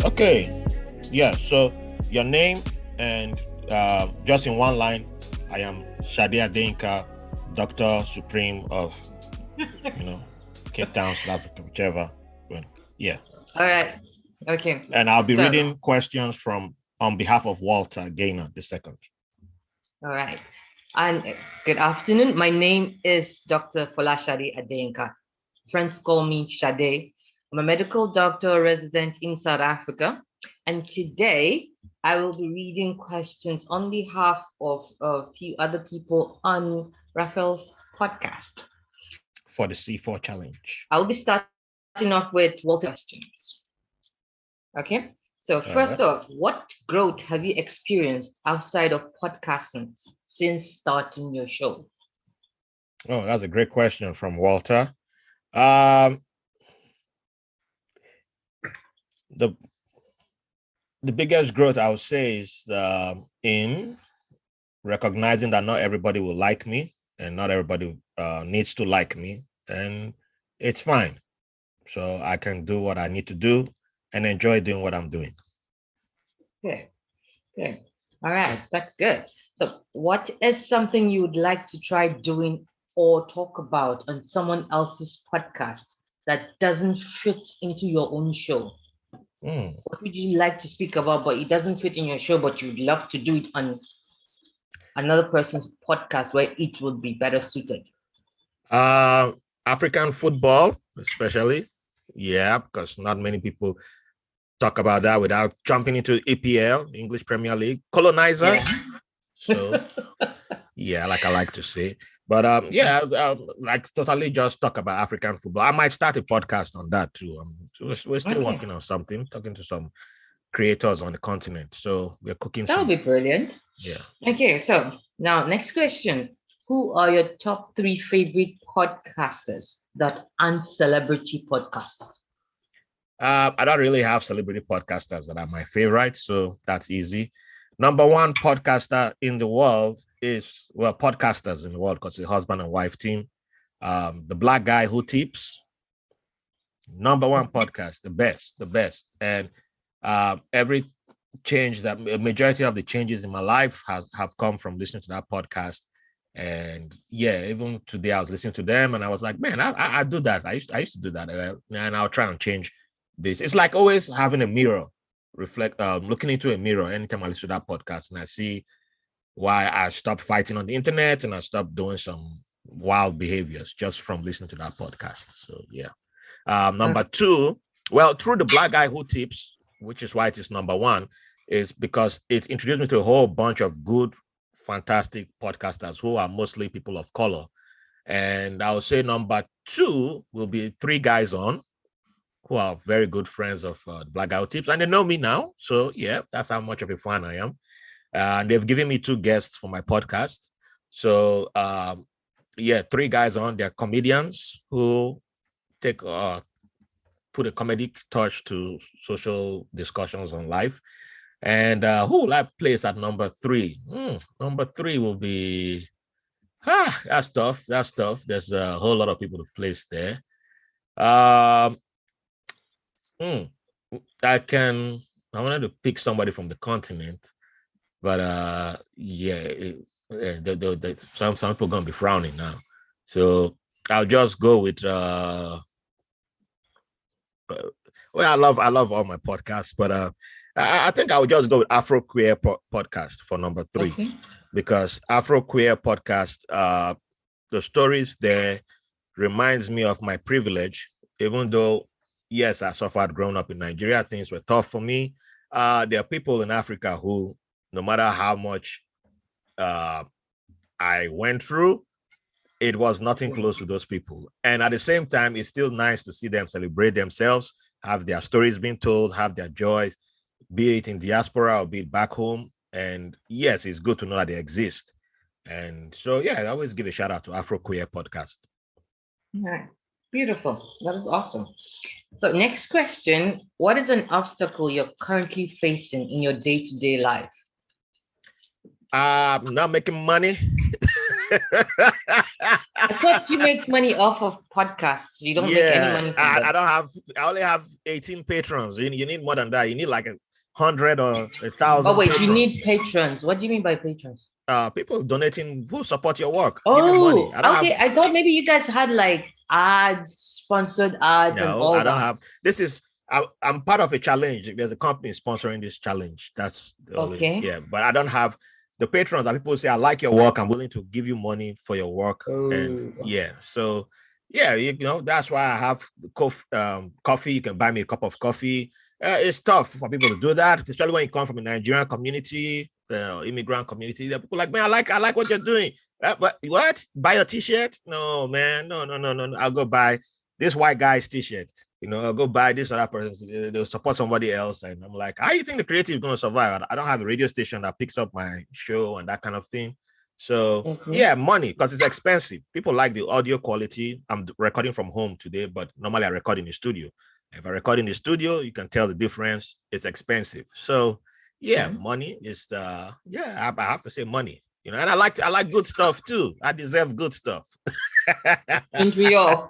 Okay. Yeah. So your name and just in one line, I am Sade Adenka, Doctor Supreme of, Cape Town, South Africa, whichever. Well, yeah. All right. Okay. And I'll be reading questions on behalf of Walter Gaynor II. All right. And good afternoon. My name is Dr. Folashade Adenka. Friends call me Sade. I'm a medical doctor resident in South Africa. And today I will be reading questions on behalf of a few other people on Raphael's podcast. For the C4 challenge. I'll be starting off with Walter questions. Okay. So first off, what growth have you experienced outside of podcasting since starting your show? Oh, that's a great question from Walter. The biggest growth I would say is in recognizing that not everybody will like me and not everybody needs to like me, and it's fine. So I can do what I need to do and enjoy doing what I'm doing. Good. All right, that's good. So what is something you would like to try doing or talk about on someone else's podcast that doesn't fit into your own show? What would you like to speak about, but it doesn't fit in your show, but you'd love to do it on another person's podcast where it would be better suited? African football, especially. Yeah, because not many people talk about that without jumping into EPL, English Premier League, colonizers. Yeah. So, yeah, like I like to say. But like totally just talk about African football. I might start a podcast on that too. We're still working on something, talking to some creators on the continent. So we're cooking. That would be brilliant. Yeah. Okay, so now next question. Who are your top 3 favorite podcasters that aren't celebrity podcasts? I don't really have celebrity podcasters that are my favorite, so that's easy. Number one podcaster in the world is, podcasters in the world, because it's a husband and wife team. The Black Guy Who Tips. Number one podcast, the best. And every change that a majority of the changes in my life have come from listening to that podcast. And yeah, even today I was listening to them and I was like, man, I do that. I used to do that, and I'll try and change this. It's like always having a mirror, looking into a mirror anytime I listen to that podcast, and I see why I stopped fighting on the internet and I stopped doing some wild behaviors just from listening to that podcast. So yeah. Number two, through the Black Guy Who Tips, which is why it is number one, is because it introduced me to a whole bunch of good, fantastic podcasters who are mostly people of color. And I would say number two will be 3 guys on who are very good friends of the Black Guy Who Tips, and they know me now. So yeah, that's how much of a fan I am. And they've given me 2 guests for my podcast. So 3 guys on. They're comedians who put a comedic touch to social discussions on life. And who will I place at number 3? Number 3 will be, that's tough. There's a whole lot of people to place there. I wanted to pick somebody from the continent, but some people are going to be frowning now. So I'll just go with, I love all my podcasts, but I think I would just go with Afro Queer podcast for number 3, because Afro Queer podcast, the stories there reminds me of my privilege, even though, yes, I suffered growing up in Nigeria. Things were tough for me. There are people in Africa who, no matter how much I went through, it was nothing close to those people. And at the same time, it's still nice to see them celebrate themselves, have their stories being told, have their joys, be it in diaspora or be it back home. And yes, it's good to know that they exist. And so, yeah, I always give a shout out to Afro Queer podcast. All right. Beautiful. That is awesome. So next question, what is an obstacle you're currently facing in your day-to-day life? Not making money. I thought you make money off of podcasts. You don't make any Yeah, money from them. I don't have. I only have 18 patrons. You need more than that. You need like 100 or a Oh, thousand wait, you patrons. need patrons. What do you mean by patrons? People donating who support your work, give you money. Oh, I don't have. okay. I thought maybe you guys had like ads, sponsored ads, and No, all I don't that. have. This is. I'm part of a challenge. There's a company sponsoring this challenge. That's the only. Okay. Yeah, but I don't have the patrons that people say I like your work. I'm willing to give you money for your work, and Oh, yeah. So yeah, you know that's why I have the coffee. You can buy me a cup of coffee. It's tough for people to do that, especially when you come from a Nigerian community, the immigrant community. That people like, man, I like what you're doing. But what? Buy a t-shirt? No, man, no. I'll go buy this white guy's t-shirt. You know, I'll go buy this other person. They'll support somebody else, and I'm like, how do you think the creative is going to survive? I don't have a radio station that picks up my show and that kind of thing. So yeah, money because it's expensive. People like the audio quality. I'm recording from home today, but normally I record in the studio. If I record in the studio, you can tell the difference. It's expensive. So yeah, money is the I have to say money. You know, and I like good stuff too. I deserve good stuff. Ain't we all?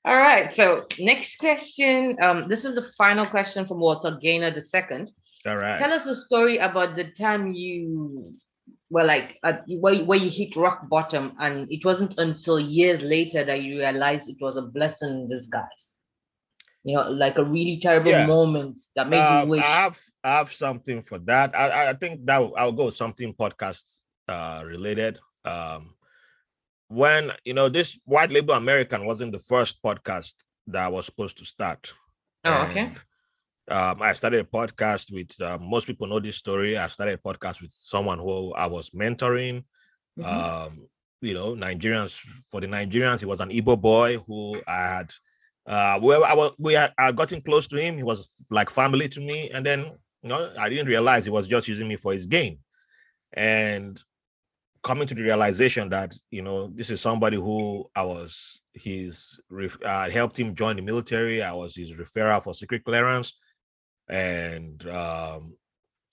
All right. So next question. This is the final question from Walter Gaynor II. All right. Tell us a story about the time you were like where you hit rock bottom, and it wasn't until years later that you realized it was a blessing in disguise. You know, like a really terrible moment that made you wish. I have something for that. I think that I'll go something podcast related. When this White Label American wasn't the first podcast that I was supposed to start. Okay. I started a podcast with most people know this story. I started a podcast with someone who I was mentoring. Nigerians, for the Nigerians, he was an Igbo boy who I had I gotten close to him. He was like family to me. And then, I didn't realize he was just using me for his gain. And coming to the realization that, this is somebody who helped him join the military. I was his referral for secret clearance. And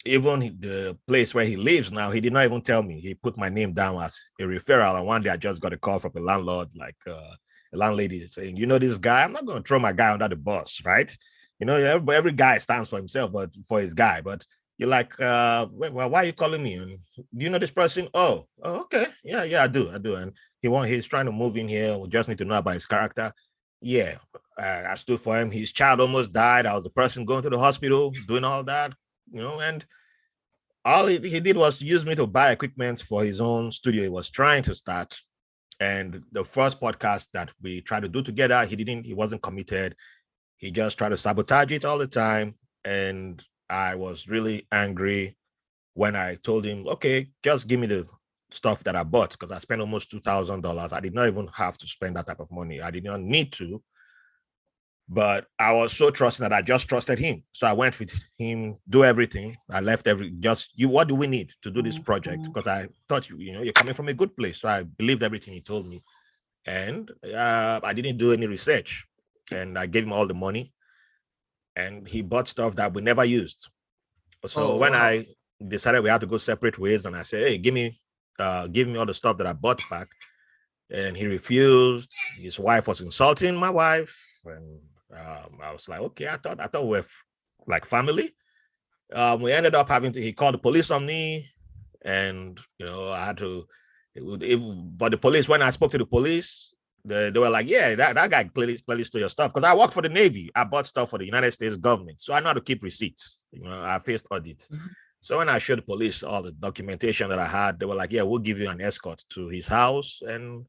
even the place where he lives now, he did not even tell me. He put my name down as a referral. And one day I just got a call from a landlord, like a landlady saying, this guy, I'm not going to throw my guy under the bus, right? Every guy stands for himself, but for his guy. But you're like, well, why are you calling me? And do you know this person? Oh, okay. Yeah, I do. And he's trying to move in here. We just need to know about his character. Yeah, I stood for him. His child almost died. I was the person going to the hospital, doing all that, and all he did was use me to buy equipment for his own studio he was trying to start. And the first podcast that we tried to do together, he wasn't committed. He just tried to sabotage it all the time. And I was really angry when I told him, okay, just give me the stuff that I bought, because I spent almost $2,000. I did not even have to spend that type of money. I did not need to, but I was so trusting that I just trusted him. So I went with him, do everything. I left what do we need to do this project? Because I thought, you're coming from a good place. So I believed everything he told me. And I didn't do any research. And I gave him all the money. And he bought stuff that we never used. So when I decided we had to go separate ways, and I said, hey, give me all the stuff that I bought back. And he refused. His wife was insulting my wife. And I was like, okay, I thought we were like family. We ended up he called the police on me. And, I had to, but the police, when I spoke to the police, they were like, yeah, that guy clearly stole your stuff. Because I worked for the Navy. I bought stuff for the United States government. So I know how to keep receipts. I faced audits. So when I showed the police all the documentation that I had, they were like, yeah, we'll give you an escort to his house. And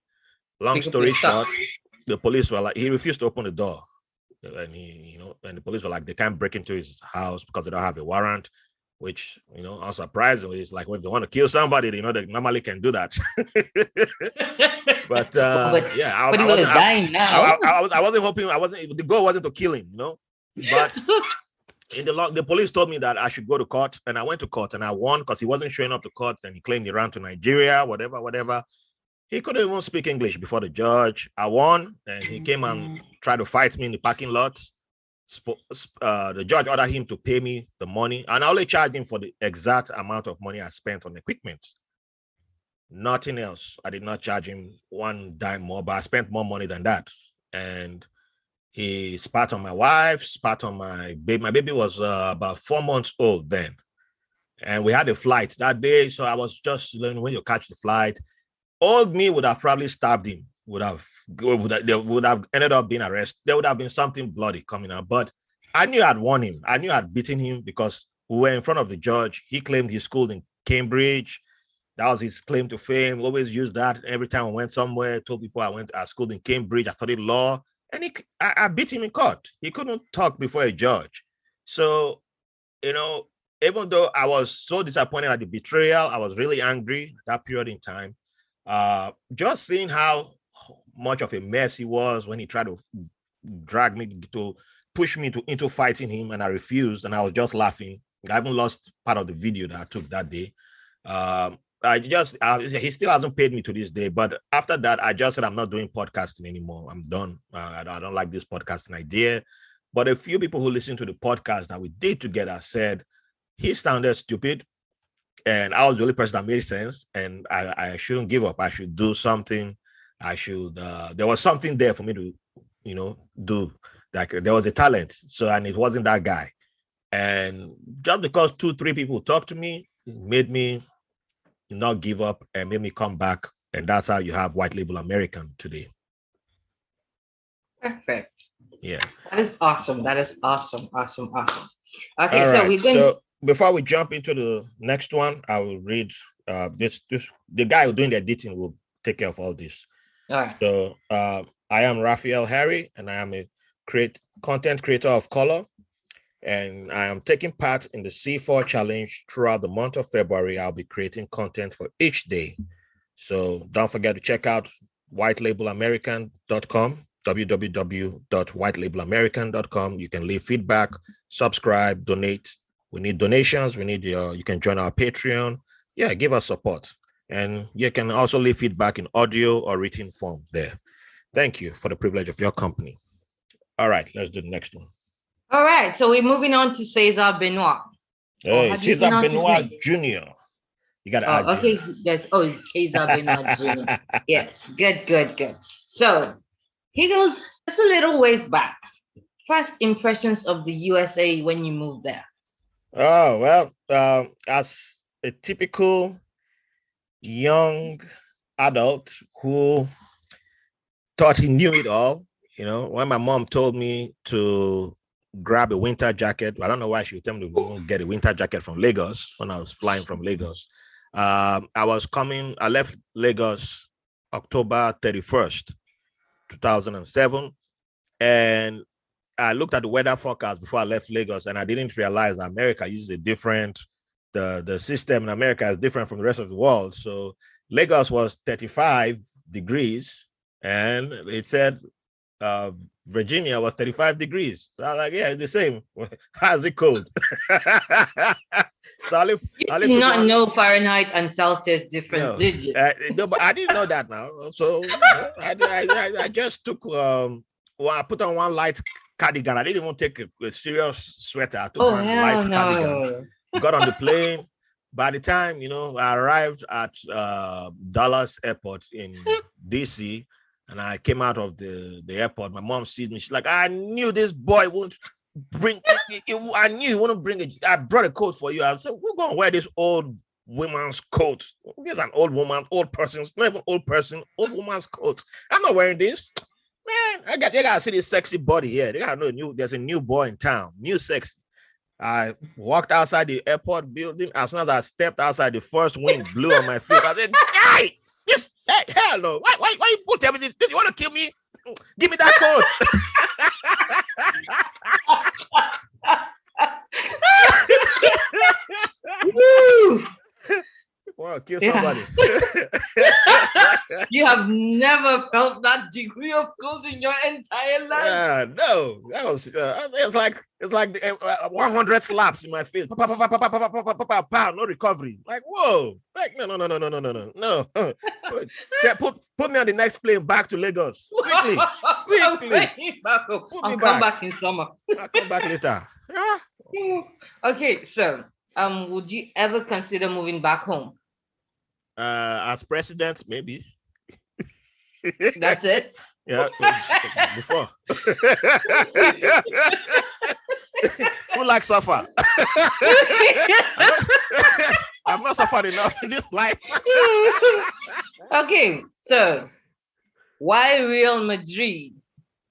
long story short, the police were like, he refused to open the door. And and the police were like, they can't break into his house because they don't have a warrant, which, unsurprisingly, it's like, well, if they want to kill somebody, they normally can do that. But yeah, but he was dying now. I wasn't hoping. The goal wasn't to kill him, But the police told me that I should go to court, and I went to court, and I won because he wasn't showing up to court, and he claimed he ran to Nigeria, whatever. He couldn't even speak English before the judge. I won, and he came and tried to fight me in the parking lot. The judge ordered him to pay me the money, and I only charged him for the exact amount of money I spent on equipment. Nothing else. I did not charge him one dime more, but I spent more money than that. And he spat on my wife, spat on my baby. My baby was about 4 months old then. And we had a flight that day. So I was just learning when you catch the flight. Old me would have probably stabbed him, they would have ended up being arrested. There would have been something bloody coming out. But I knew I'd won him. I knew I'd beaten him because we were in front of the judge. He claimed he schooled in Cambridge. That was his claim to fame. We always used that every time I went somewhere. Told people I schooled in Cambridge. I studied law, and I beat him in court. He couldn't talk before a judge. So, even though I was so disappointed at the betrayal, I was really angry at that period in time. Just seeing how much of a mess he was when he tried to drag me to push me into fighting him, and I refused, and I was just laughing. I haven't lost part of the video that I took that day. He still hasn't paid me to this day, but after that, I just said I'm not doing podcasting anymore. I'm done. I don't like this podcasting idea. But a few people who listened to the podcast that we did together said he sounded stupid, and I was the only person that made sense, and I shouldn't give up. I should do something. There was something there for me to, do. Like there was a talent. So, and it wasn't that guy. And just because 2-3 people talked to me, it made me not give up and made me come back. And that's how you have White Label American today. Perfect. Yeah. That is awesome. Awesome. Okay, all so right. we're going. So before we jump into the next one, I will read this. The guy who's doing the editing will take care of all this. All right. So I am Raphael Harry, and I am a content creator of color. And I am taking part in the C4 challenge throughout the month of February. I'll be creating content for each day. So don't forget to check out whitelabelamerican.com, www.whitelabelamerican.com. You can leave feedback, subscribe, donate. We need donations. You can join our Patreon. Yeah, give us support. And you can also leave feedback in audio or written form there. Thank you for the privilege of your company. All right, let's do the next one. All right, so we're moving on to Cesar Benoit. Hey, Cesar Benoit Jr. You got to add. Okay, yes. Oh, it's Cesar Benoit Jr. Yes, good. So he goes just a little ways back. First impressions of the USA when you moved there. Oh, well, as a typical young adult who thought he knew it all, when my mom told me to grab a winter jacket, I don't know why she would tell me to get a winter jacket from Lagos when I was flying from Lagos. I left Lagos October 31st, 2007. And I looked at the weather forecast before I left Lagos, and I didn't realize that America uses the system in America is different from the rest of the world. So Lagos was 35 degrees, and it said Virginia was 35 degrees. So I was like, yeah, it's the same. How's it cold? So you did not know Fahrenheit and Celsius difference, no, did you? No, but I didn't know that now. So I just took I put on one light cardigan. I didn't even take a serious sweater. I took one light cardigan. Got on the plane. By the time I arrived at Dallas Airport in DC, and I came out of the airport, my mom sees me. She's like, I knew this boy won't bring I knew he wouldn't bring it. I brought a coat for you. I said, we're gonna wear this old woman's coat. This is an old woman, old person. It's not even old person, old woman's coat. I'm not wearing this. Man, they gotta see this sexy body here. They gotta know there's a new boy in town, new sexy. I walked outside the airport building. As soon as I stepped outside, the first wind blew on my face. I said, hey, hell no. Why you put everything? You want to kill me? Give me that coat. Want to kill somebody. You have never felt that degree of cold in your entire life. Yeah, no, that was it's like 100 slaps in my face. No recovery. Like, whoa, like no. Put me on the next plane back to Lagos quickly. I'll come back in summer. I'll come back later. Okay, so would you ever consider moving back home? As president, maybe. That's it. Yeah, before. Who likes suffer? I've not suffered enough in this life. Okay, so why Real Madrid?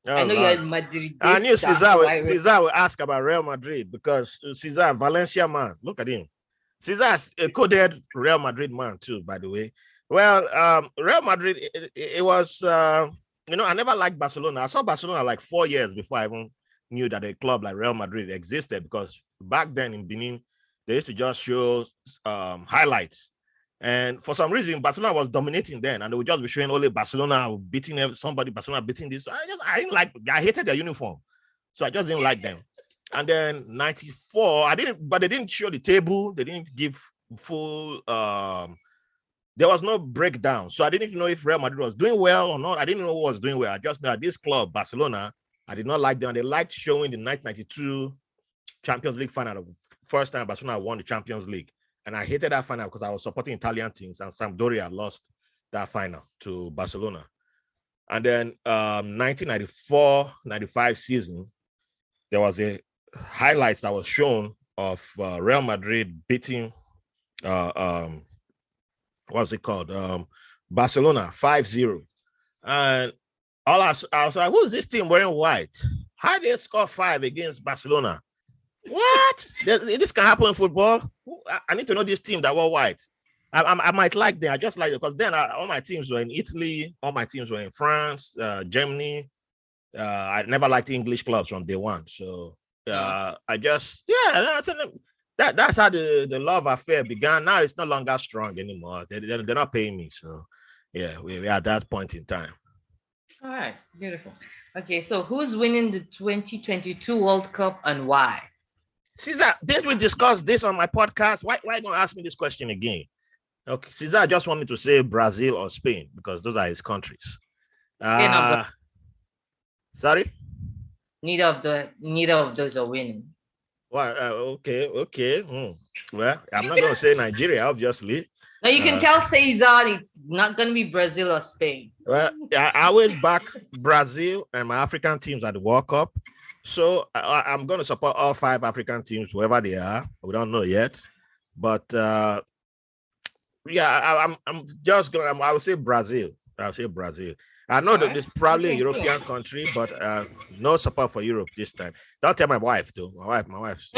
Oh, I know Lord. you're Madrid. I knew Cesar will ask about Real Madrid because Cesar, Valencia man, look at him. Cesar is a coded Real Madrid man too, by the way. Well, Real Madrid, it was, I never liked Barcelona. I saw Barcelona like 4 years before I even knew that a club like Real Madrid existed, because back then in Benin, they used to just show highlights. And for some reason, Barcelona was dominating then, and they would just be showing only Barcelona beating somebody, Barcelona beating this. I didn't like, I hated their uniform. So I just didn't like them. And then 94, but they didn't show the table. They didn't give full, there was no breakdown. So I didn't even know if Real Madrid was doing well or not. I didn't know who was doing well. I just know that this club, Barcelona, I did not like them. They liked showing the 1992 Champions League final, the first time Barcelona won the Champions League. And I hated that final because I was supporting Italian teams, and Sampdoria lost that final to Barcelona. And then 1994-95 season, there was a highlights that was shown of Real Madrid beating what's it called? Barcelona 5-0. And all I was like, who's this team wearing white? How did they score 5 against Barcelona? What? This can happen in football? I need to know this team that were white. I might like them. I just like it because then all my teams were in Italy, all my teams were in France, Germany. I never liked English clubs from day one. So I just, that's how the love affair began. Now it's no longer strong anymore. They're not paying me. So yeah, we're at that point in time. All right, beautiful. Okay, so who's winning the 2022 World Cup and why? Cesar, didn't we discuss this on my podcast? Why are you going to ask me this question again? Okay, Cesar just want me to say Brazil or Spain because those are his countries. Sorry? Neither of those are winning. Well, okay. Well, I'm not going to say Nigeria, obviously. Now you can tell Cesar it's not going to be Brazil or Spain. Well, I always back Brazil and my African teams at the World Cup. So I'm going to support all 5 African teams, whoever they are. We don't know yet. But I'm just going to, I would say Brazil. I know that it's probably a European country, but no support for Europe this time. Don't tell my wife, though. My wife.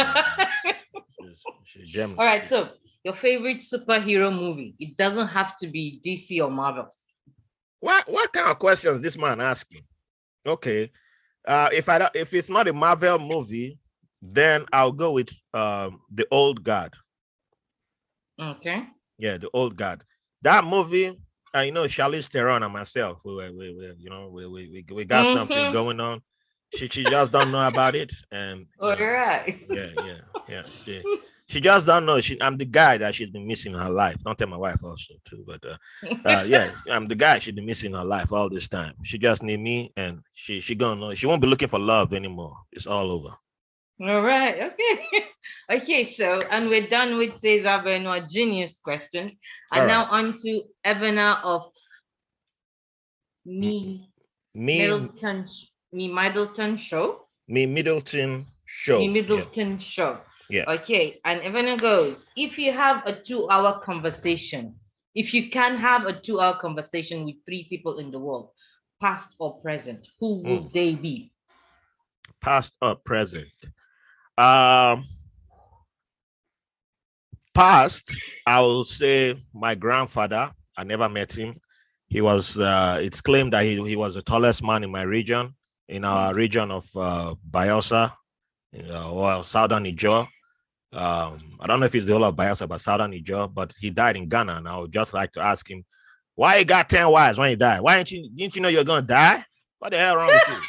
She's German. All right, so your favorite superhero movie. It doesn't have to be DC or Marvel. What kind of questions this man asking? Okay. If it's not a Marvel movie, then I'll go with the Old Guard. Okay. Yeah, the Old Guard. That movie, Charlize Theron and myself, we got something going on. She just don't know about it, and all right. Yeah. She just don't know. I'm the guy that she's been missing in her life. Don't tell my wife also too, but I'm the guy she's been missing in her life all this time. She just need me, and she gonna know. She won't be looking for love anymore. It's all over. All right. Okay. So, and we're done with Cesar Benoit Jr.'s questions, and now on to Evenah of MeMyddleton Show. MeMyddleton Show. Yeah. Okay. And Evenah goes, if you have a 2-hour conversation, if you can have a 2-hour conversation with 3 people in the world, past or present, who would they be? Past or present? Past, I will say my grandfather. I never met him. He was, it's claimed that he was the tallest man in my region, in our region of Bayelsa, Southern Niger. I don't know if it's the whole of Bayelsa, but Southern Niger, but he died in Ghana. And I would just like to ask him, why you got 10 wives when you die? Didn't you know you're going to die? What the hell wrong with you?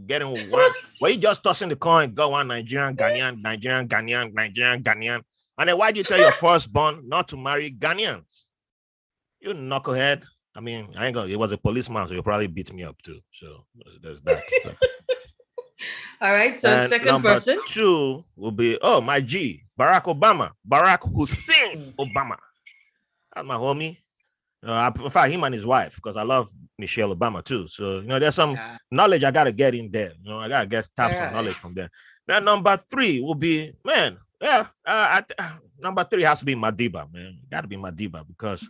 Getting one. Why you just tossing the coin, go on Nigerian, Ghanaian. And then why do you tell your firstborn not to marry Ghanaians? You knucklehead. I mean, I ain't gonna, it was a policeman, so he'll probably beat me up too. So there's that. All right. So and second number person. 2 will be, my G, Barack Obama. Barack Hussein Obama. That's my homie. In fact, him and his wife, because I love Michelle Obama too. So there's some knowledge I gotta get in there. I gotta tap some knowledge from there. Then number 3 will be number 3 has to be Madiba, man. Got to be Madiba because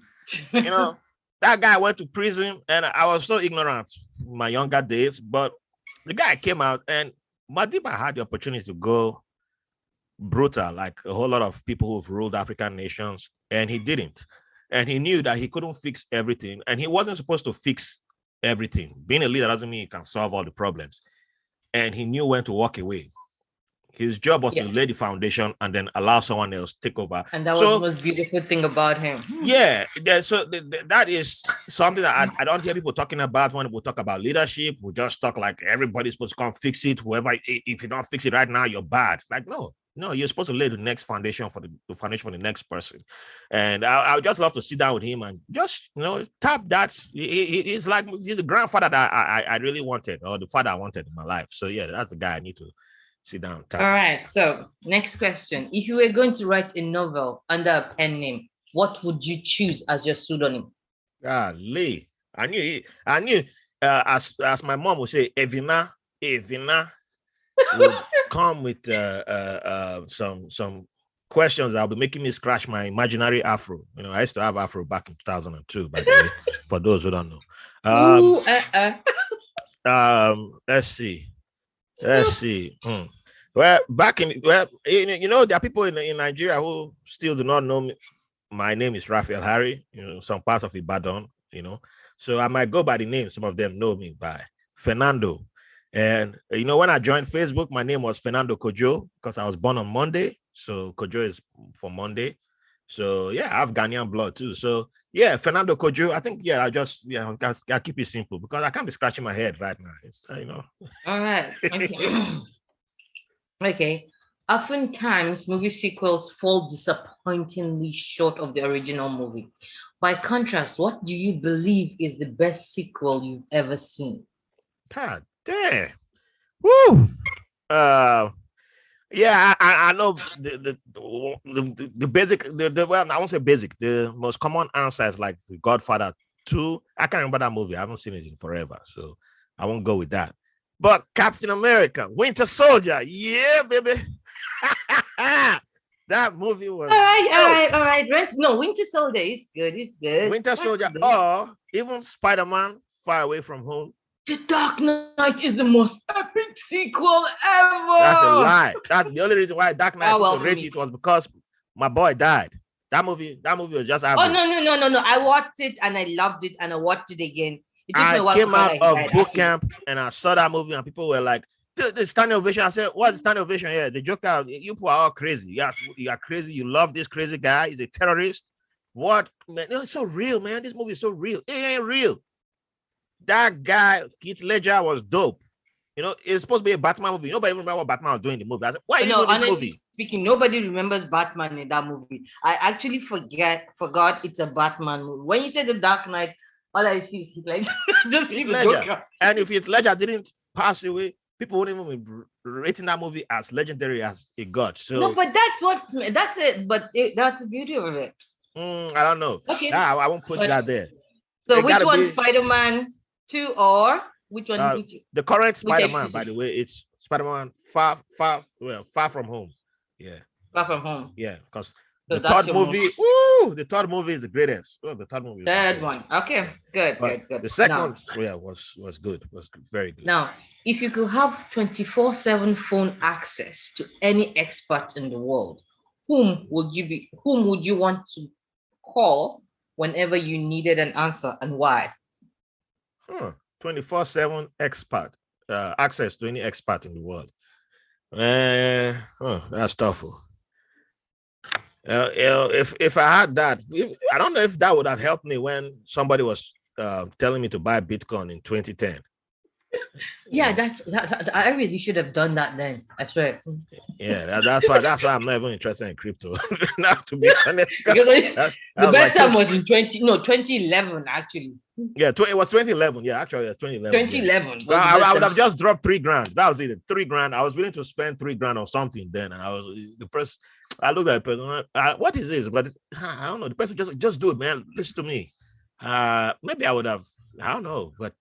that guy went to prison, and I was so ignorant in my younger days. But the guy came out, and Madiba had the opportunity to go brutal, like a whole lot of people who've ruled African nations, and he didn't. And he knew that he couldn't fix everything, and he wasn't supposed to fix everything. Being a leader doesn't mean he can solve all the problems. And he knew when to walk away. His job was to lay the foundation and then allow someone else take over. And that was the most beautiful thing about him. Yeah. So that is something that I don't hear people talking about when we talk about leadership. We just talk like everybody's supposed to come fix it. Whoever, if you don't fix it right now, you're bad. Like, no, you're supposed to lay the next foundation for the foundation for the next person. And I would just love to sit down with him and just, tap that. He's the grandfather that I really wanted, or the father I wanted in my life. So yeah, that's the guy I need to sit down. All right. So next question. If you were going to write a novel under a pen name, what would you choose as your pseudonym? Lee. I knew as my mom would say, Evenah would come with some questions that will be making me scratch my imaginary afro. I used to have afro back in 2002, by the way, for those who don't know. Let's see. Well, there are people in Nigeria who still do not know me. My name is Raphael Harry, some parts of Ibadan, so I might go by the name. Some of them know me by Fernando. And, when I joined Facebook, my name was Fernando Kojo because I was born on Monday. So Kojo is for Monday. So, I have Ghanaian blood too. So, Fernando Kojo. I think, I'll keep it simple because I can't be scratching my head right now. All right. Okay. Okay. Oftentimes, movie sequels fall disappointingly short of the original movie. By contrast, what do you believe is the best sequel you've ever seen? God damn. Woo. I know the basic, well, I won't say basic. The most common answer is like The Godfather 2. I can't remember that movie. I haven't seen it in forever, so I won't go with that. But Captain America, Winter Soldier, yeah, baby. That movie was all right. No, Winter Soldier is good. It's good. Winter Soldier, or even Spider-Man Far Away From Home. The Dark Knight is the most epic sequel ever. That's a lie. That's the only reason why Dark Knight rated it was because my boy died. That movie was just average. Oh, no. I watched it and I loved it and I watched it again. I came out of boot camp and I saw that movie and people were like, the standing ovation. I said, what's the standing ovation here? The Joker, you people are all crazy. You are crazy. You love this crazy guy. He's a terrorist. What? Man, it's so real, man. This movie is so real. It ain't real. That guy, Heath Ledger, was dope. It's supposed to be a Batman movie. Nobody even remember what Batman was doing in the movie. I said, why are you doing this movie? Speaking, nobody remembers Batman in that movie. I actually forgot it's a Batman movie. When you say The Dark Knight, all I see is Heath Ledger. Just see the Joker. And if Heath Ledger didn't pass away, people wouldn't even be rating that movie as legendary as it got. So no, but that's it. But that's the beauty of it. I don't know. Okay, I won't put that there. So which one, Spider-Man 2 or which one? The current Spider-Man, by the way, it's Spider-Man Far From Home. Yeah. Far From Home. Yeah, because the third movie is the greatest. The third movie. Third one. Okay, good. The second, was good. Was very good. Now, if you could have 24/7 phone access to any expert in the world, whom would you want to call whenever you needed an answer and why? 24/7 expert, access to any expert in the world. That's tough. If I had that, I don't know if that would have helped me when somebody was telling me to buy Bitcoin in 2010. Yeah, that I really should have done that then. I swear. Yeah, that's why I'm not even interested in crypto. Now, to be honest, because the best time was in 2011 actually. Yeah, it was 2011. Yeah, actually, it's 2011. 2011. Yeah. I would have just dropped $3,000. That was it. $3,000. I was willing to spend $3,000 on something then, and I was the person. I looked at the person. What is this? But I don't know. The person just do it, man. Listen to me. Maybe I would have, I don't know, but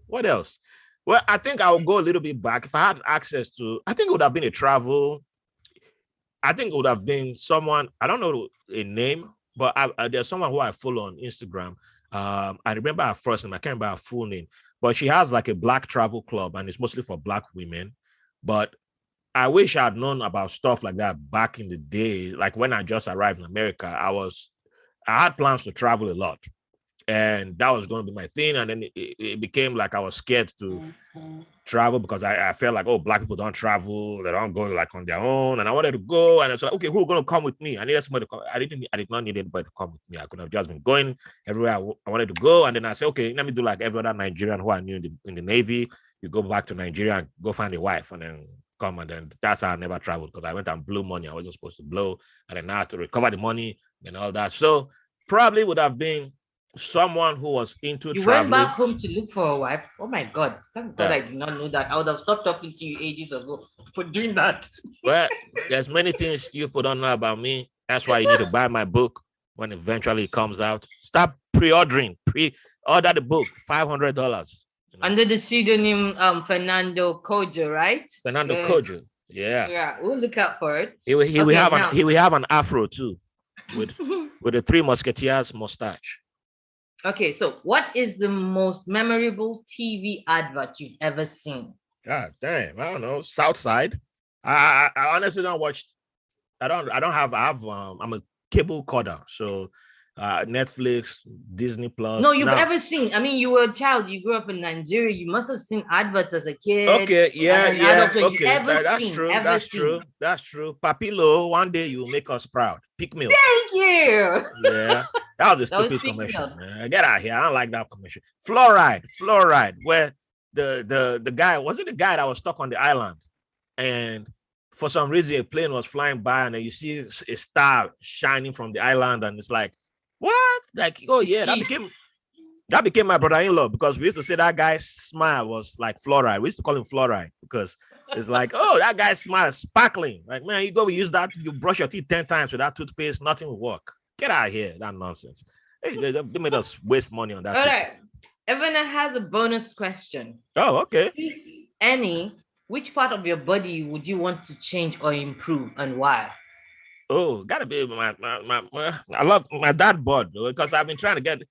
what else? Well, I think I would go a little bit back. If I had access to, I think it would have been a travel. I think it would have been someone, I don't know a name, but there's someone who I follow on Instagram. I remember her first name, I can't remember her full name, but she has like a black travel club and it's mostly for black women. But I wish I had known about stuff like that back in the day. Like when I just arrived in America, I had plans to travel a lot. And that was going to be my thing. And then it became like I was scared to travel because I felt like, oh, black people don't travel, they don't go like on their own. And I wanted to go. And I was like, okay, who's going to come with me? I needed somebody to come. I did not need anybody to come with me. I could have just been going everywhere I wanted to go. And then I said, okay, let me do like every other Nigerian who I knew in the Navy. You go back to Nigeria and go find a wife and then come. And then that's how I never traveled because I went and blew money I wasn't supposed to blow. And then I had to recover the money and all that. So probably would have been someone who was into you traveling. went back home to look for a wife. Oh my God. Thank God I did not know that. I would have stopped talking to you ages ago for doing that. Well, there's many things you put on know about me. That's why you need to buy my book when eventually it comes out. Stop pre-ordering. Pre-order the book, $500. Under the pseudonym Fernando Kojo, right? Fernando Kojo. Yeah. Yeah, we'll look out for it. He will have an afro too, with the Three Musketeers mustache. Okay, so what is the most memorable TV advert you've ever seen? God damn, I don't know. Southside. I honestly don't watch. I'm a cable coder, so Netflix, Disney Plus. No, you've ever seen. I mean, you were a child. You grew up in Nigeria. You must have seen adverts as a kid. Okay, yeah. Okay, that's true. That's true. Papilo, one day you will make us proud. Pick me up. Thank you. Yeah, that was a stupid commercial, man. Get out of here. I don't like that commercial. Fluoride, where the guy, was it the guy that was stuck on the island? And for some reason, a plane was flying by and then you see a star shining from the island. And it's like, what? Like, oh yeah, that became my brother-in-law because we used to say that guy's smile was like fluoride. We used to call him fluoride because it's like, oh, that guy's smile is sparkling. Like, man, you go use that, you brush your teeth 10 times with that toothpaste, nothing will work. Get out of here, that nonsense. Hey, they made us waste money on that. All right. Evenah has a bonus question. Oh, okay. Which part of your body would you want to change or improve and why? Oh, gotta be my I love my dad bod because I've been trying to get.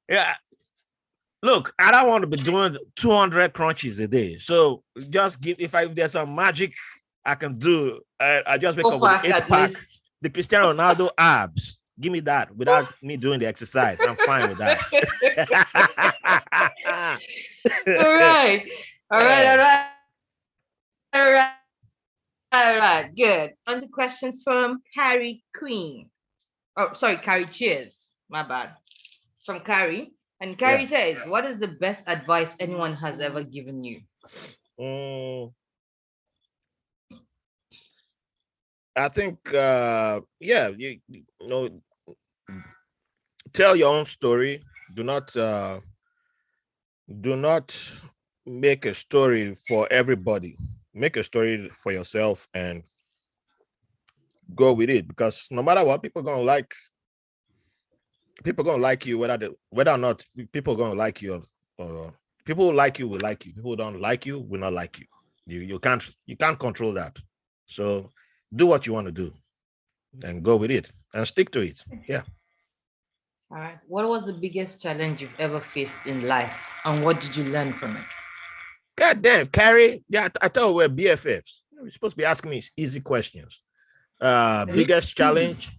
Yeah, look, I don't want to be doing 200 crunches a day. So just if there's some magic I can do, I just wake up with 8-pack, the Cristiano Ronaldo abs. Give me that without me doing the exercise. I'm fine with that. All right, good. On to questions from Kari Queen. Oh, sorry, Kari Cheers. My bad. From Kari. And Kari says, what is the best advice anyone has ever given you? I think, you know, tell your own story. Do not make a story for everybody. Make a story for yourself and go with it, because no matter what, people gonna like you whether or not people gonna like you, or people who like you will like you. People who don't like you will not like you. You can't control that. So do what you want to do and go with it and stick to it. Yeah. All right. What was the biggest challenge you've ever faced in life, and what did you learn from it? God damn, Kari. Yeah, I thought we were BFFs. You're supposed to be asking me easy questions. Biggest challenge.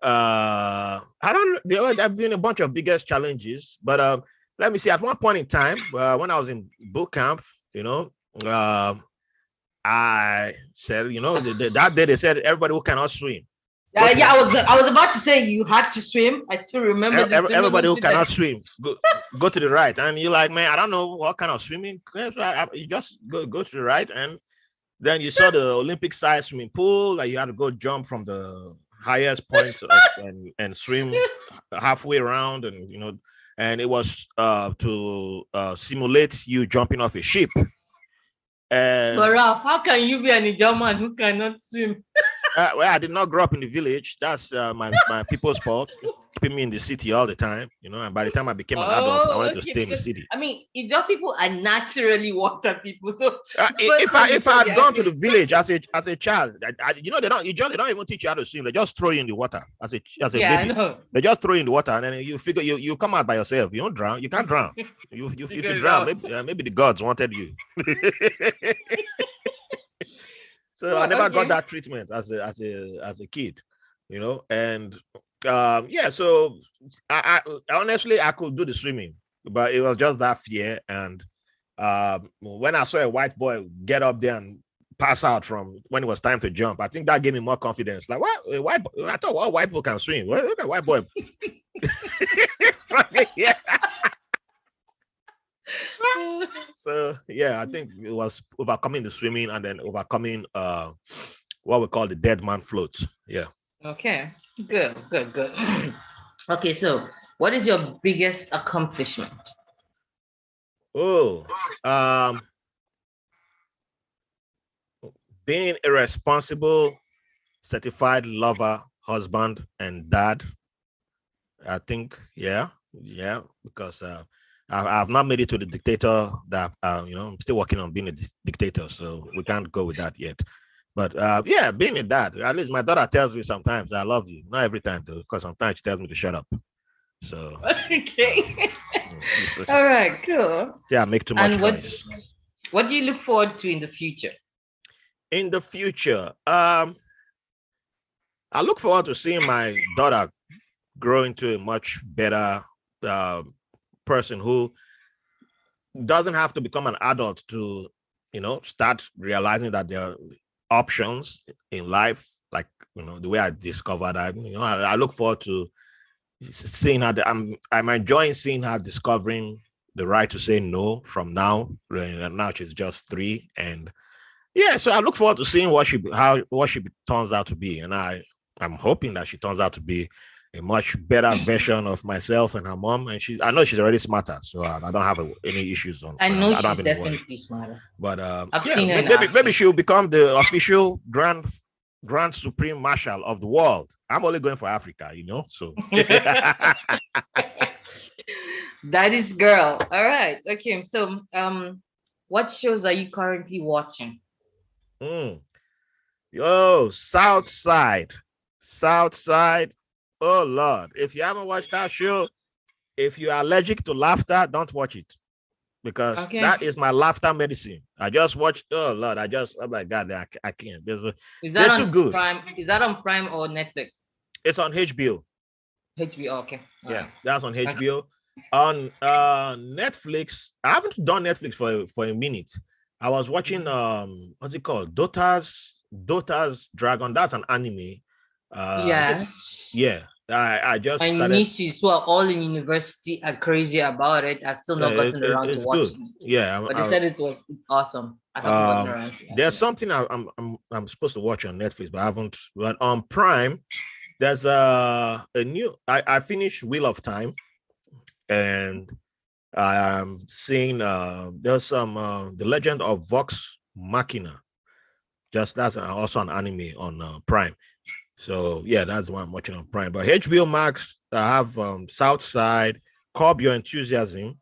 I don't know. There have been a bunch of biggest challenges, but let me see. At one point in time, when I was in boot camp, I said, that day they said everybody who cannot swim. I was about to say you had to swim. I still remember everybody who cannot swim go to the right, and you're like, man, I don't know what kind of swimming. You just go to the right, and then you saw the Olympic size swimming pool. Like you had to go jump from the highest point and swim halfway around, and it was to simulate you jumping off a ship. And but Ralph, how can you be an Ijaman who cannot swim? Well, I did not grow up in the village. That's my people's fault. keeping me in the city all the time, and by the time I became an adult, I wanted to stay in the city. I mean, Ijaw people are naturally water people. So if I had gone to the village as a child, they don't even teach you how to swim. They just throw you in the water as a baby. I know. They just throw you in the water, and then you figure you come out by yourself. You don't drown. You can't drown. If you drown, maybe the gods wanted you. So I never got that treatment as a kid, and so I honestly I could do the swimming, but it was just that fear. And when I saw a white boy get up there and pass out from when it was time to jump, I think that gave me more confidence. Like, what? I thought all white people can swim. Well, look at white boy. Yeah. So I think it was overcoming the swimming and then overcoming what we call the dead man float. Yeah. Okay. Good. Okay, so what is your biggest accomplishment? Being a responsible, certified lover, husband, and dad. I think, because I've not made it to the dictator that I'm still working on being a dictator, so we can't go with that yet. But being a dad, at least my daughter tells me sometimes I love you. Not every time though, because sometimes she tells me to shut up. So okay. All right, cool. Yeah, make too much noise. What do you look forward to in the future? In the future, I look forward to seeing my daughter grow into a much better person who doesn't have to become an adult to, start realizing that there are options in life, like, the way I discovered that, I look forward to seeing her. I'm enjoying seeing her discovering the right to say no from now. Now she's just 3, and so I look forward to seeing what she turns out to be, and I'm hoping that she turns out to be a much better version of myself and her mom. And I know she's already smarter, so I don't have any issues on. I know she's definitely smarter. But I've seen her maybe she'll become the official Grand Supreme Marshal of the world. I'm only going for Africa, so. That is girl. All right. Okay. So, what shows are you currently watching? Southside. Oh Lord! If you haven't watched that show, if you are allergic to laughter, don't watch it, because that is my laughter medicine. I just watched. Oh Lord! Oh my God! I can't. Is that too good. Prime? Is that on Prime or Netflix? It's on HBO. HBO. Okay. That's on HBO. On Netflix, I haven't done Netflix for a minute. I was watching what's it called? Dota's Dragon. That's an anime. Yes. Yeah. I just my nieces who are all in university are crazy about it. I've still not gotten around to watching it. Yeah, but they said it's awesome. I haven't gotten around. There's something I'm supposed to watch on Netflix, but I haven't. But on Prime, there's a new. I finished Wheel of Time, and I'm seeing there's some The Legend of Vox Machina. That's also an anime on Prime. So that's the one I'm watching on Prime. But HBO Max, I have Southside, Curb Your Enthusiasm.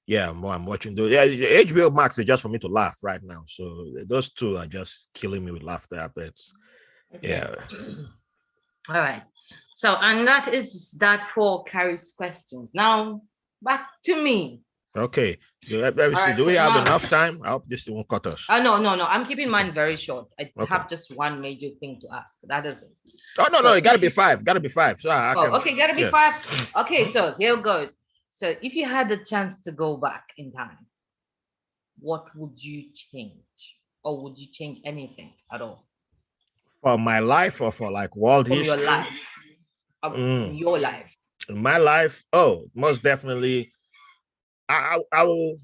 Yeah, I'm watching those. Yeah, HBO Max is just for me to laugh right now. So those two are just killing me with laughter. Yeah. All right. So, and that is that for Kari's questions. Now back to me. Okay. Do we have enough time? I hope this won't cut us. No. I'm keeping mine very short. I have just one major thing to ask. That is it. Oh, no. It got to be 5. Got to be 5. So okay. Got to be 5. Okay. So here goes. So if you had the chance to go back in time, what would you change? Or would you change anything at all? For my life or for like world history? Your life. Your life. In my life? Oh, most definitely. I will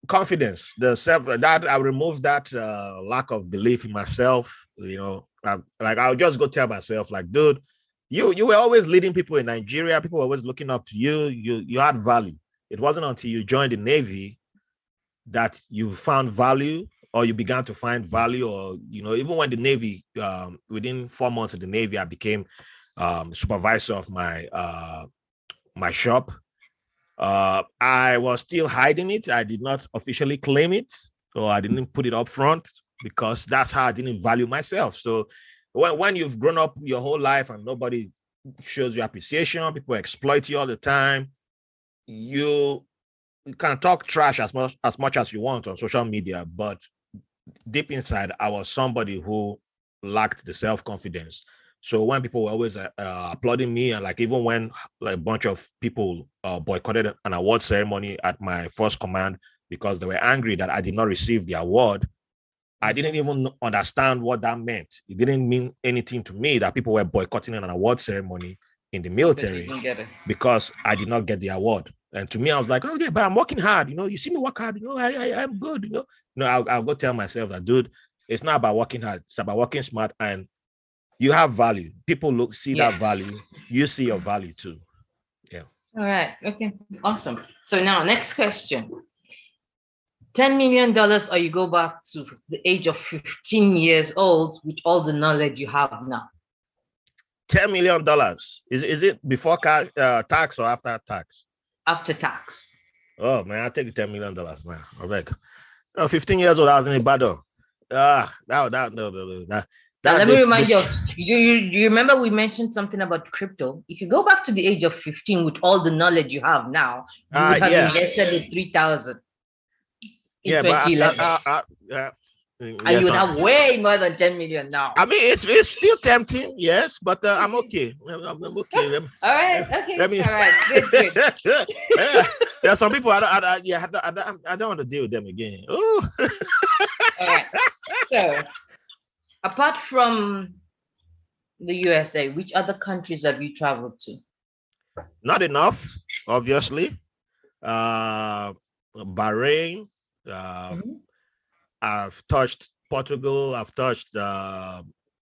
confidence the self that I remove that lack of belief in myself. I'll just go tell myself, like, dude, you were always leading people in Nigeria. People were always looking up to you. You had value. It wasn't until you joined the Navy that you found value, or you began to find value, or even when the Navy, within 4 months of the Navy, I became supervisor of my shop. I was still hiding it. I did not officially claim it, or I didn't put it up front because that's how I didn't value myself. So when you've grown up your whole life and nobody shows you appreciation, people exploit you all the time, you can talk trash as much as you want on social media, but deep inside, I was somebody who lacked the self-confidence. So when people were always applauding me, and like even when like a bunch of people boycotted an award ceremony at my first command because they were angry that I did not receive the award, I didn't even understand what that meant. It didn't mean anything to me that people were boycotting an award ceremony in the military because I did not get the award. And to me, I was like, oh yeah, but I'm working hard. You know, you see me work hard. You know, I'm good. You know, I'll go tell myself that, dude, it's not about working hard. It's about working smart, and you have value. People see that value. You see your value too. Yeah. All right. Okay. Awesome. So now, next question. $10 million, or you go back to the age of 15 years old with all the knowledge you have now. $10 million. Is it before cash, tax or after tax? After tax. Oh man, I'll take the $10 million now. I'm like, 15 years old, I was in Ibadan. No. Let me remind you, you remember we mentioned something about crypto. If you go back to the age of 15 with all the knowledge you have now, you would have invested in 3,000. Yeah, but and you would have way more than 10 million now. I mean, it's still tempting, yes, but I'm okay. I'm okay. All right, okay. All right, good. There are some people I don't want to deal with them again. All right. So, apart from the USA, which other countries have you traveled to? Not enough, obviously. Bahrain. I've touched Portugal. I've touched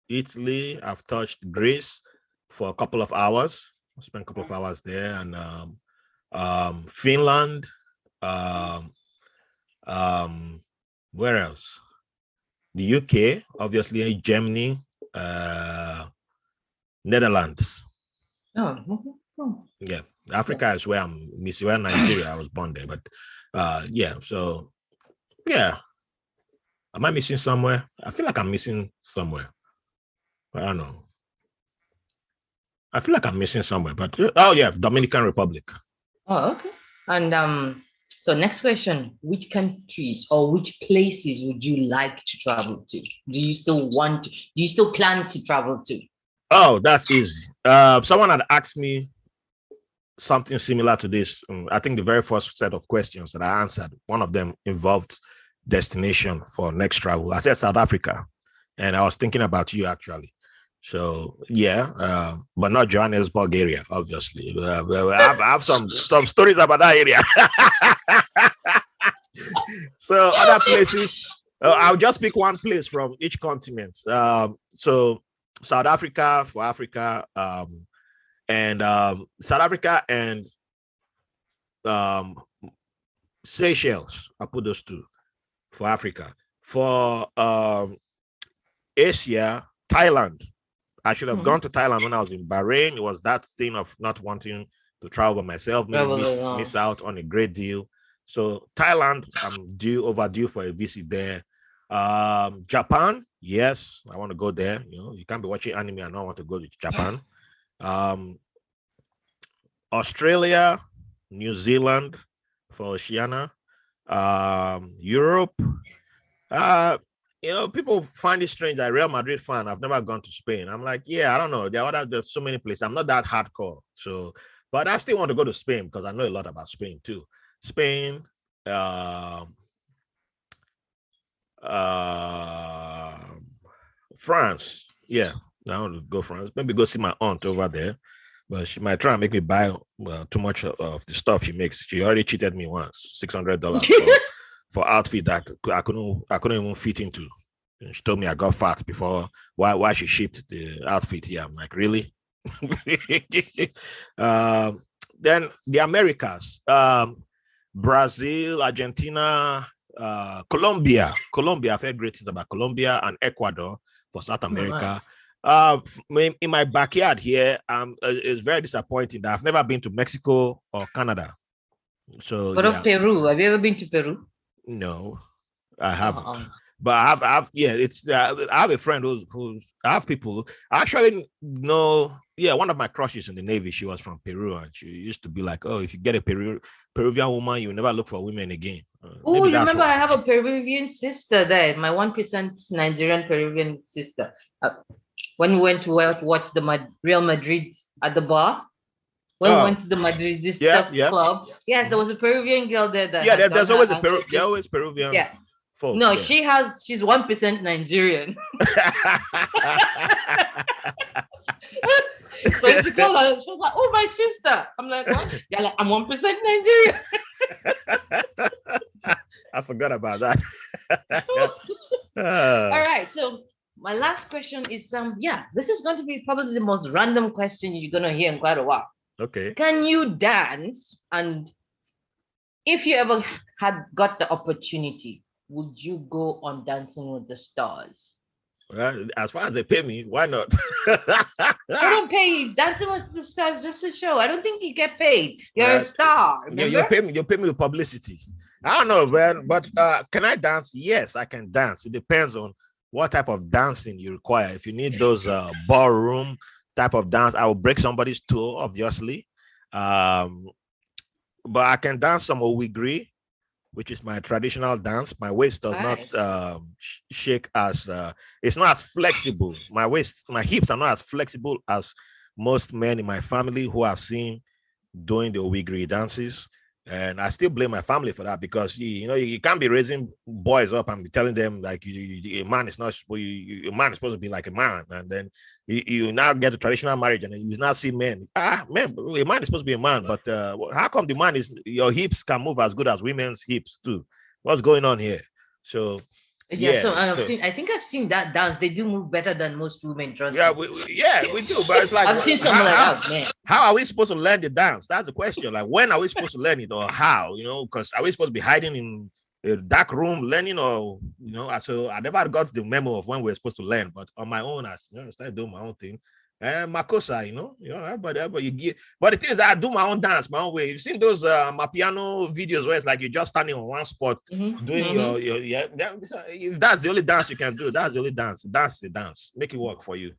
Italy. I've touched Greece for a couple of hours. I spent a couple of hours there, and Finland. Where else? The UK, obviously, Germany, Netherlands. Yeah, Africa is where I'm missing. Where Nigeria, I was born there, but yeah. So yeah, am I missing somewhere? I feel like I'm missing somewhere. I don't know. I feel like I'm missing somewhere, but oh yeah, Dominican Republic. Oh, okay. And so next question, which countries or which places would you like to travel to? Do you still plan to travel to? Oh, that's easy. Someone had asked me something similar to this. I think the very first set of questions that I answered, one of them involved destination for next travel. I said South Africa, and I was thinking about you actually. So yeah, but not Johannesburg area, obviously. I have some stories about that area. So other places, I'll just pick one place from each continent. So South Africa for Africa, and South Africa and Seychelles. I'll put those two for Africa. For Asia, Thailand. I should have gone to Thailand when I was in Bahrain. It was that thing of not wanting to travel by myself, maybe miss out on a great deal. So Thailand, I'm overdue for a visit there. Japan, yes, I want to go there. You know, you can't be watching anime and not want to go to Japan. Australia, New Zealand for Oceania, Europe. You know, people find it strange that Real Madrid fan, I've never gone to Spain. I'm like, yeah, I don't know. There's so many places. I'm not that hardcore. So, but I still want to go to Spain because I know a lot about Spain too. Spain, France. Yeah, I want to go France. Maybe go see my aunt over there. But she might try and make me buy too much of the stuff she makes. She already cheated me once, $600 for outfit that I couldn't even fit into. And she told me I got fat before. Why she shipped the outfit here? I'm like, really? Then the Americas, Brazil, Argentina, Colombia. I've heard great things about Colombia and Ecuador for South America. In my backyard here, it's very disappointing that I've never been to Mexico or Canada. So What of Peru? Have you ever been to Peru? No, I haven't. But it's I have a friend who's I have people I actually know. Yeah, one of my crushes in the Navy, she was from Peru, and she used to be like, "Oh, if you get a Peruvian woman, you never look for women again." Oh, you remember I have a Peruvian sister there, my 1% Nigerian Peruvian sister. When we went to watch the Real Madrid at the bar, when we went to the Madridista club, yes, there was a Peruvian girl there. There's always always Peruvian. Yeah. Folks, no, she's 1% Nigerian. So she called her, she was like, "Oh, my sister." I'm like, "What?" Yeah, like, I'm 1% Nigerian. I forgot about that. All right. So my last question is this is going to be probably the most random question you're gonna hear in quite a while. Okay. Can you dance? And if you ever had got the opportunity, would you go on Dancing with the Stars? Well, as far as they pay me, why not? They don't pay you. Dancing with the Stars just a show. I don't think you get paid. You're a star. You pay me with publicity. I don't know, man. But can I dance? Yes, I can dance. It depends on what type of dancing you require. If you need those ballroom type of dance, I will break somebody's toe, obviously. But I can dance some Owigri, which is my traditional dance. My waist does not shake as it's not as flexible. My hips are not as flexible as most men in my family who I've seen doing the Owigri dances. And I still blame my family for that, because you can't be raising boys up and be telling them like a man is not a man is supposed to be like a man, and then you now get a traditional marriage and then you now see men. A man is supposed to be a man, but how come the man is your hips can move as good as women's hips too? What's going on here? So I think I've seen that dance. They do move better than most women. Yeah, we do. But it's like I've seen someone like that, man. How are we supposed to learn the dance? That's the question. Like, when are we supposed to learn it, or how? Because are we supposed to be hiding in a dark room learning, or So I never got the memo of when we're supposed to learn. But on my own, I started doing my own thing. And Makosa, but the thing is that I do my own dance, my own way. You've seen those my piano videos where it's like you're just standing on one spot doing your if that's the only dance you can do, that's the only dance. That's the dance. Make it work for you.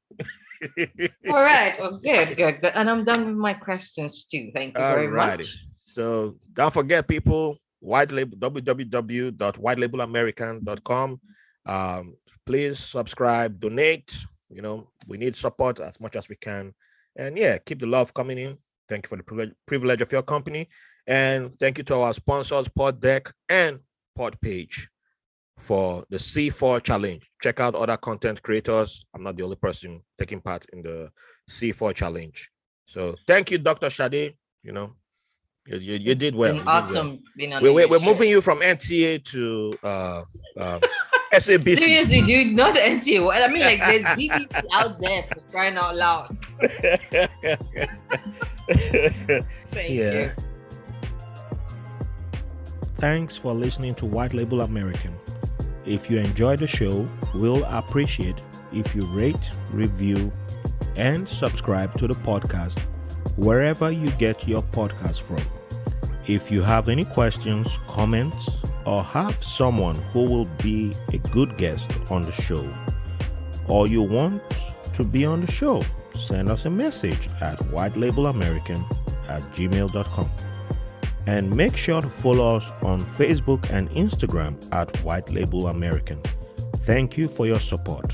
All right. Well, good. And I'm done with my questions too. Thank you very much. So don't forget, people, www.whitelabelamerican.com. Please subscribe, donate. We need support as much as we can. And keep the love coming in. Thank you for the privilege of your company. And thank you to our sponsors, PodDeck and PodPage, for the C4 challenge. Check out other content creators. I'm not the only person taking part in the C4 challenge. So thank you, Dr. Sade. You did well. Awesome. We're moving you from NTA to SABC. Seriously, dude, not NTA. I mean, like, there's BBC out there, for crying out loud. Thank you. Thanks for listening to White Label American. If you enjoy the show, we'll appreciate if you rate, review, and subscribe to the podcast wherever you get your podcast from. If you have any questions, comments, or have someone who will be a good guest on the show, or you want to be on the show, send us a message at whitelabelamerican@gmail.com. And make sure to follow us on Facebook and Instagram at White Label American. Thank you for your support.